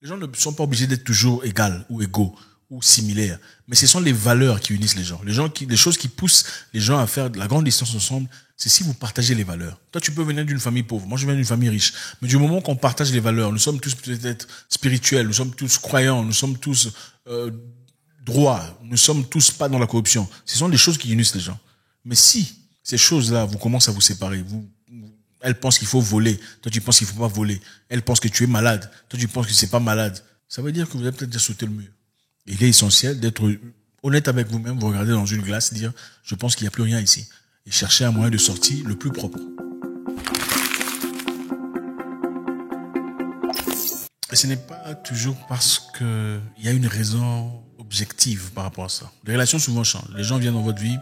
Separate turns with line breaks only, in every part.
Les gens ne sont pas obligés d'être toujours égales ou égaux ou similaires. Mais ce sont les valeurs qui unissent les gens. Les choses qui poussent les gens à faire de la grande distance ensemble, c'est si vous partagez les valeurs. Toi, tu peux venir d'une famille pauvre. Moi, je viens d'une famille riche. Mais du moment qu'on partage les valeurs, nous sommes tous peut-être spirituels, nous sommes tous croyants, nous sommes tous droits, nous sommes tous pas dans la corruption. Ce sont les choses qui unissent les gens. Mais si ces choses-là, vous commencez à vous séparer, elle pense qu'il faut voler, toi tu penses qu'il faut pas voler, elle pense que tu es malade, toi tu penses que c'est pas malade, ça veut dire que vous avez peut-être déjà sauté le mur. Il est essentiel d'être honnête avec vous-même, vous regardez dans une glace, dire je pense qu'il n'y a plus rien ici, et chercher un moyen de sortie le plus propre. Et ce n'est pas toujours parce que il y a une raison objective par rapport à ça. Les relations souvent changent. Les gens viennent dans votre vie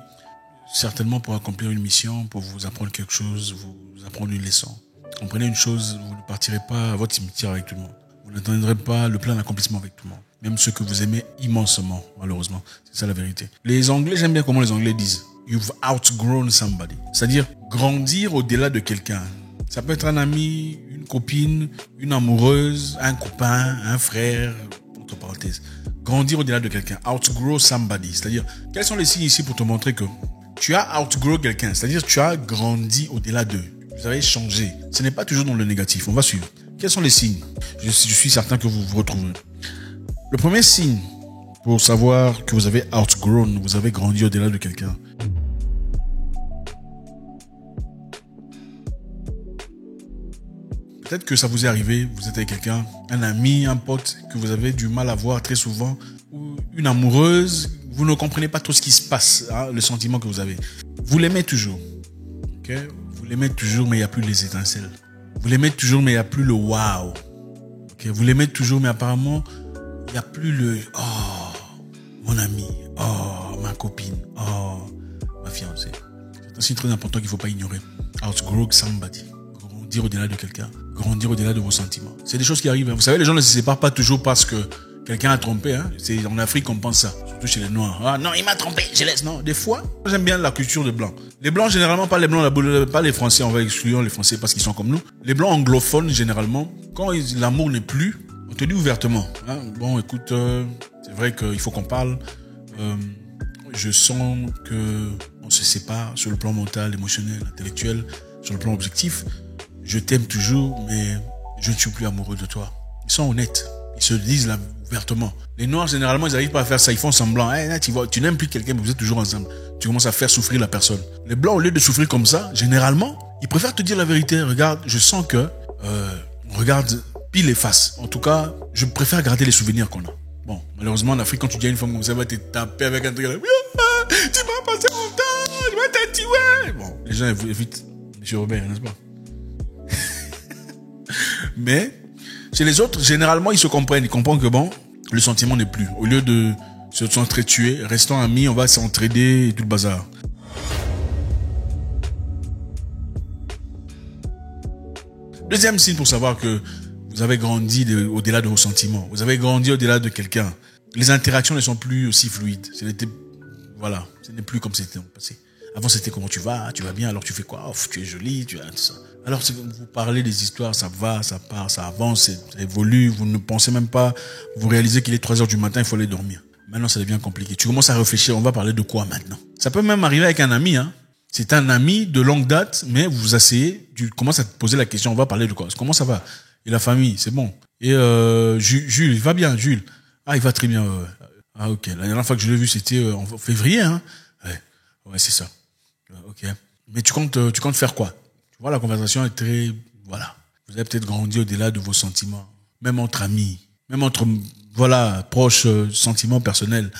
certainement pour accomplir une mission, pour vous apprendre quelque chose, vous apprendre une leçon. Comprenez une chose, vous ne partirez pas à votre cimetière avec tout le monde. Vous n'atteindrez pas le plein accomplissement avec tout le monde. Même ceux que vous aimez immensement, malheureusement. C'est ça la vérité. Les Anglais, j'aime bien comment les Anglais disent « You've outgrown somebody ». C'est-à-dire grandir au-delà de quelqu'un. Ça peut être un ami, une copine, une amoureuse, un copain, un frère, entre parenthèses. Grandir au-delà de quelqu'un. Outgrow somebody. C'est-à-dire, quels sont les signes ici pour te montrer que tu as outgrow quelqu'un, c'est-à-dire tu as grandi au-delà d'eux. Vous avez changé. Ce n'est pas toujours dans le négatif. On va suivre. Quels sont les signes? Je suis certain que vous vous retrouverez. Le premier signe pour savoir que vous avez outgrown, vous avez grandi au-delà de quelqu'un. Peut-être que ça vous est arrivé, vous êtes avec quelqu'un, un ami, un pote que vous avez du mal à voir très souvent, ou une amoureuse. Vous ne comprenez pas tout ce qui se passe, hein, le sentiment que vous avez. Vous l'aimez toujours. Okay? Vous l'aimez toujours, mais il n'y a plus les étincelles. Vous l'aimez toujours, mais il n'y a plus le wow. Okay? Vous l'aimez toujours, mais apparemment, il n'y a plus le « Oh, mon ami. Oh, ma copine. Oh, ma fiancée. » C'est un signe très important qu'il ne faut pas ignorer. Outgrow somebody. Grandir au-delà de quelqu'un. Grandir au-delà de vos sentiments. C'est des choses qui arrivent. Vous savez, les gens ne se séparent pas toujours parce que quelqu'un a trompé, hein. C'est en Afrique qu'on pense ça. Surtout chez les Noirs. Ah, non, il m'a trompé, je laisse. Non, des fois, j'aime bien la culture des Blancs. Les Blancs, généralement, pas les Blancs, pas les Français, on va exclure les Français parce qu'ils sont comme nous. Les Blancs anglophones, généralement, quand l'amour n'est plus, on te dit ouvertement, hein. Bon, écoute, c'est vrai qu'il faut qu'on parle. Je sens que on se sépare sur le plan mental, émotionnel, intellectuel, sur le plan objectif. Je t'aime toujours, mais je ne suis plus amoureux de toi. Ils sont honnêtes. Ils se disent là ouvertement. Les Noirs, généralement, ils n'arrivent pas à faire ça. Ils font semblant. Hey, là, tu n'aimes plus quelqu'un, mais vous êtes toujours ensemble. Tu commences à faire souffrir la personne. Les Blancs, au lieu de souffrir comme ça, généralement, ils préfèrent te dire la vérité. Regarde, je sens que, regarde, pile et face. En tout cas, je préfère garder les souvenirs qu'on a. Bon, malheureusement, en Afrique, quand tu dis à une femme comme ça, elle va te taper avec un truc. Là, tu m'as passé mon temps, je vais te tuer. Bon, les gens évitent M. Robert, n'est-ce pas? Mais, chez les autres, généralement, ils se comprennent. Ils comprennent que bon, le sentiment n'est plus. Au lieu de se s'entretuer, restons amis, on va s'entraider et tout le bazar. Deuxième signe pour savoir que vous avez grandi au-delà de vos sentiments. Vous avez grandi au-delà de quelqu'un. Les interactions ne sont plus aussi fluides. Ce n'est plus comme c'était dans le passé. Avant, c'était comment tu vas bien, alors tu fais quoi? Oh, tu es jolie, tu as tout ça. Alors, vous parlez des histoires, ça va, ça part, ça avance, ça évolue, vous ne pensez même pas, vous réalisez qu'il est 3 heures du matin, il faut aller dormir. Maintenant, ça devient compliqué. Tu commences à réfléchir, on va parler de quoi maintenant? Ça peut même arriver avec un ami, hein. C'est un ami de longue date, mais vous vous asseyez, tu commences à te poser la question, on va parler de quoi? Comment ça va? Et la famille, c'est bon. Et Jules, il va bien, Jules. Ah, il va très bien. Ah, ok. La dernière fois que je l'ai vu, c'était en février, hein. Ouais, c'est ça. Ok. Mais tu comptes faire quoi? Tu vois, la conversation est très, voilà. Vous avez peut-être grandi au-delà de vos sentiments. Même entre amis. Même entre, voilà, proches, sentiments personnels.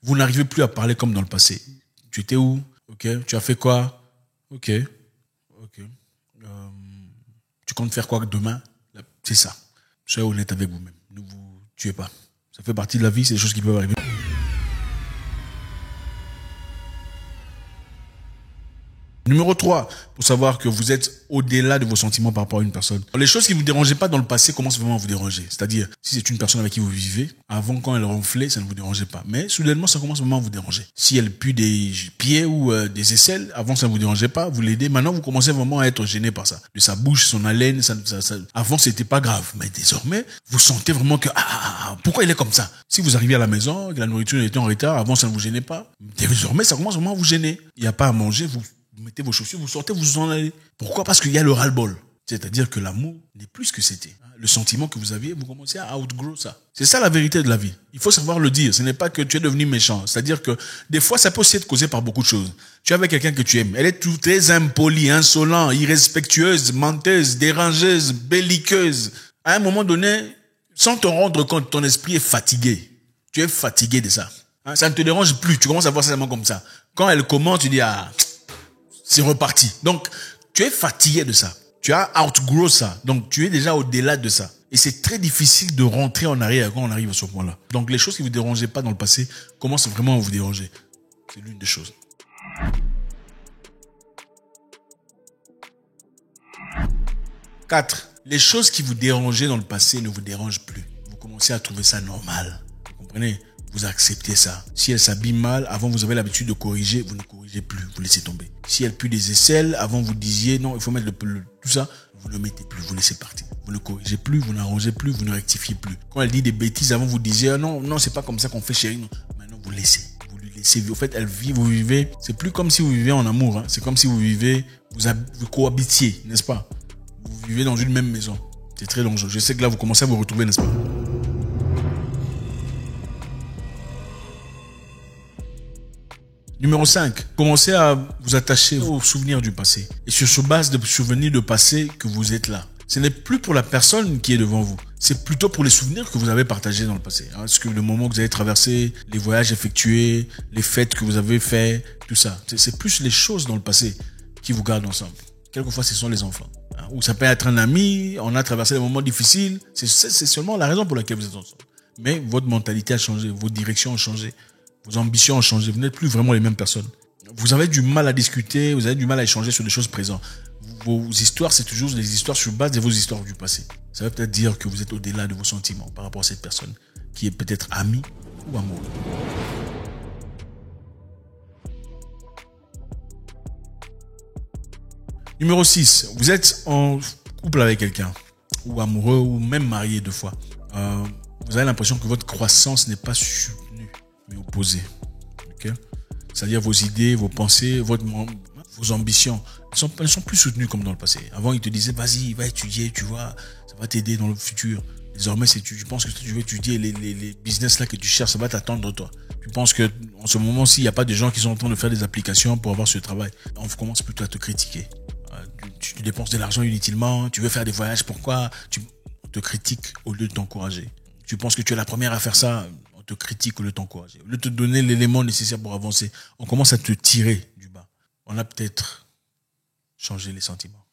Vous n'arrivez plus à parler comme dans le passé. Tu étais où? Ok. Tu as fait quoi? Ok. Tu comptes faire quoi demain? C'est ça. Soyez honnête avec vous-même. Ne vous tuez pas. Ça fait partie de la vie, c'est des choses qui peuvent arriver. Numéro 3, pour savoir que vous êtes au-delà de vos sentiments par rapport à une personne. Les choses qui ne vous dérangeaient pas dans le passé commencent vraiment à vous déranger. C'est-à-dire, si c'est une personne avec qui vous vivez, avant quand elle ronflait, ça ne vous dérangeait pas. Mais soudainement, ça commence vraiment à vous déranger. Si elle pue des pieds ou des aisselles, avant ça ne vous dérangeait pas, vous l'aidez. Maintenant, vous commencez vraiment à être gêné par ça. De sa bouche, son haleine, avant c'était pas grave. Mais désormais, vous sentez vraiment que, pourquoi il est comme ça? Si vous arrivez à la maison, que la nourriture était en retard, avant ça ne vous gênait pas. Désormais, ça commence vraiment à vous gêner. Il n'y a pas à manger, vous mettez vos chaussures, vous sortez, vous en allez. Pourquoi? Parce qu'il y a le ras-le-bol. C'est-à-dire que l'amour n'est plus ce que c'était. Le sentiment que vous aviez, vous commencez à outgrow ça. C'est ça la vérité de la vie. Il faut savoir le dire. Ce n'est pas que tu es devenu méchant. C'est-à-dire que des fois, ça peut aussi être causé par beaucoup de choses. Tu es avec quelqu'un que tu aimes. Elle est tout très impolie, insolente, irrespectueuse, menteuse, dérangeuse, belliqueuse. À un moment donné, sans te rendre compte, ton esprit est fatigué. Tu es fatigué de ça. Ça ne te dérange plus. Tu commences à voir ça seulement comme ça. Quand elle commence, tu dis, c'est reparti. Donc, tu es fatigué de ça. Tu as outgrow ça. Donc, tu es déjà au-delà de ça. Et c'est très difficile de rentrer en arrière quand on arrive à ce point-là. Donc, les choses qui ne vous dérangeaient pas dans le passé commencent vraiment à vous déranger. C'est l'une des choses. 4. Les choses qui vous dérangeaient dans le passé ne vous dérangent plus. Vous commencez à trouver ça normal. Vous comprenez? Vous acceptez ça. Si elle s'habille mal, avant vous avez l'habitude de corriger, vous ne corrigez plus, vous laissez tomber. Si elle pue des aisselles, avant vous disiez non, il faut mettre tout ça, vous ne le mettez plus, vous laissez partir. Vous ne corrigez plus, vous n'arrangez plus, vous ne rectifiez plus. Quand elle dit des bêtises, avant vous disiez non, c'est pas comme ça qu'on fait chérie. Non. Maintenant vous laissez, vous lui laissez. Au fait, elle vit, vous vivez. C'est plus comme si vous vivez en amour. Hein. C'est comme si vous vivez, vous cohabitiez, n'est-ce pas? Vous vivez dans une même maison. C'est très dangereux. Je sais que là vous commencez à vous retrouver, n'est-ce pas? Numéro 5, commencez à vous attacher aux souvenirs du passé. Et sur base de souvenirs de passé que vous êtes là. Ce n'est plus pour la personne qui est devant vous. C'est plutôt pour les souvenirs que vous avez partagés dans le passé. Le moment que vous avez traversé, les voyages effectués, les fêtes que vous avez fait, tout ça. C'est plus les choses dans le passé qui vous gardent ensemble. Quelquefois, ce sont les enfants. Ou ça peut être un ami, on a traversé des moments difficiles. C'est seulement la raison pour laquelle vous êtes ensemble. Mais votre mentalité a changé, vos directions ont changé. Vos ambitions ont changé. Vous n'êtes plus vraiment les mêmes personnes. Vous avez du mal à discuter, vous avez du mal à échanger sur des choses présentes. Vos histoires, c'est toujours des histoires sur base de vos histoires du passé. Ça veut peut-être dire que vous êtes au-delà de vos sentiments par rapport à cette personne qui est peut-être amie ou amoureuse. Numéro 6. Vous êtes en couple avec quelqu'un, ou amoureux, ou même marié 2 fois. Vous avez l'impression que votre croissance n'est pas soutenue, mais opposée. Okay? C'est-à-dire vos idées, vos pensées, vos ambitions ne sont plus soutenues comme dans le passé. Avant, ils te disaient, vas-y, va étudier, tu vois, ça va t'aider dans le futur. Désormais, tu penses que tu veux étudier les business là que tu cherches, ça va t'attendre toi. Tu penses que en ce moment-ci, il n'y a pas de gens qui sont en train de faire des applications pour avoir ce travail. On commence plutôt à te critiquer. Tu dépenses de l'argent inutilement, tu veux faire des voyages, pourquoi? On te critique au lieu de t'encourager. Tu penses que tu es la première à faire ça, on te critique au lieu de t'encourager. Au lieu de te donner l'élément nécessaire pour avancer, on commence à te tirer du bas. On a peut-être changé les sentiments.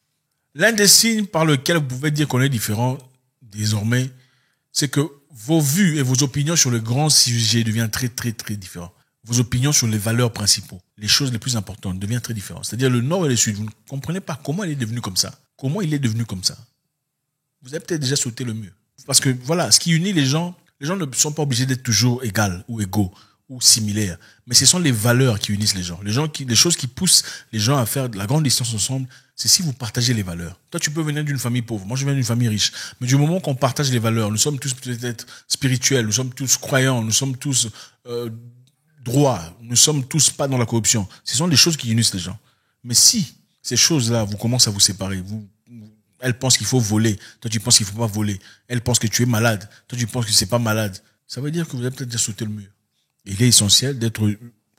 L'un des signes par lequel vous pouvez dire qu'on est différent désormais, c'est que vos vues et vos opinions sur le grand sujet deviennent très, très, très différents. Vos opinions sur les valeurs principaux, les choses les plus importantes, deviennent très différentes. C'est-à-dire le nord et le sud, vous ne comprenez pas comment il est devenu comme ça. Comment il est devenu comme ça. Vous avez peut-être déjà sauté le mur. Parce que voilà, ce qui unit les gens ne sont pas obligés d'être toujours égales ou égaux ou similaires. Mais ce sont les valeurs qui unissent les gens. Les choses qui poussent les gens à faire de la grande distance ensemble, c'est si vous partagez les valeurs. Toi, tu peux venir d'une famille pauvre. Moi, je viens d'une famille riche. Mais du moment qu'on partage les valeurs, nous sommes tous peut-être spirituels, nous sommes tous croyants, nous sommes tous droits, nous sommes tous pas dans la corruption. Ce sont des choses qui unissent les gens. Mais si ces choses-là vous commencent à vous séparer, elle pense qu'il faut voler, toi tu penses qu'il faut pas voler, elle pense que tu es malade, toi tu penses que c'est pas malade, ça veut dire que vous avez peut-être déjà sauté le mur. Il est essentiel d'être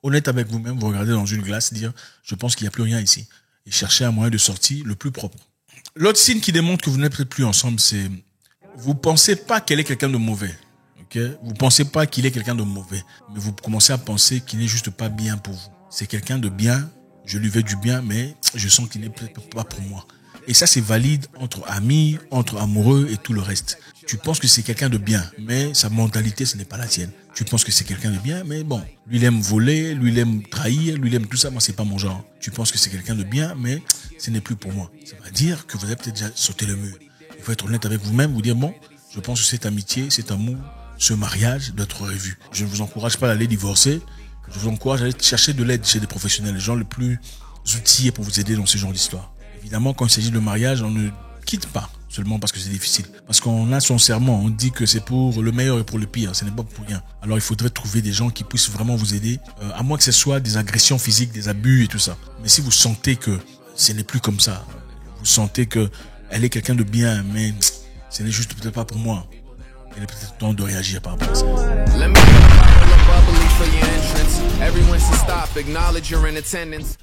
honnête avec vous-même, vous regardez dans une glace, dire je pense qu'il n'y a plus rien ici, et chercher un moyen de sortie le plus propre. L'autre signe qui démontre que vous n'êtes peut-être plus ensemble, c'est vous pensez pas qu'elle est quelqu'un de mauvais. Okay? Vous pensez pas qu'il est quelqu'un de mauvais, mais vous commencez à penser qu'il n'est juste pas bien pour vous. C'est quelqu'un de bien, je lui veux du bien, mais je sens qu'il n'est peut-être pas pour moi. Et ça, c'est valide entre amis, entre amoureux et tout le reste. Tu penses que c'est quelqu'un de bien, mais sa mentalité, ce n'est pas la tienne. Tu penses que c'est quelqu'un de bien, mais bon, lui, il aime voler, lui, il aime trahir, lui, il aime tout ça. Moi, c'est pas mon genre. Tu penses que c'est quelqu'un de bien, mais ce n'est plus pour moi. Ça veut dire que vous avez peut-être déjà sauté le mur. Il faut être honnête avec vous-même, vous dire, bon, je pense que cette amitié, cet amour, ce mariage doit être revu. Je ne vous encourage pas à aller divorcer. Je vous encourage à aller chercher de l'aide chez des professionnels, les gens les plus outillés pour vous aider dans ce genre d'histoire. Évidemment, quand il s'agit de mariage, on ne quitte pas seulement parce que c'est difficile. Parce qu'on a son serment, on dit que c'est pour le meilleur et pour le pire, ce n'est pas pour rien. Alors il faudrait trouver des gens qui puissent vraiment vous aider, à moins que ce soit des agressions physiques, des abus et tout ça. Mais si vous sentez que ce n'est plus comme ça, vous sentez que elle est quelqu'un de bien, mais ce n'est juste peut-être pas pour moi, il est peut-être temps de réagir par rapport à ça.
Let me bubbly for your entrance. Everyone should stop, acknowledge you're in attendance.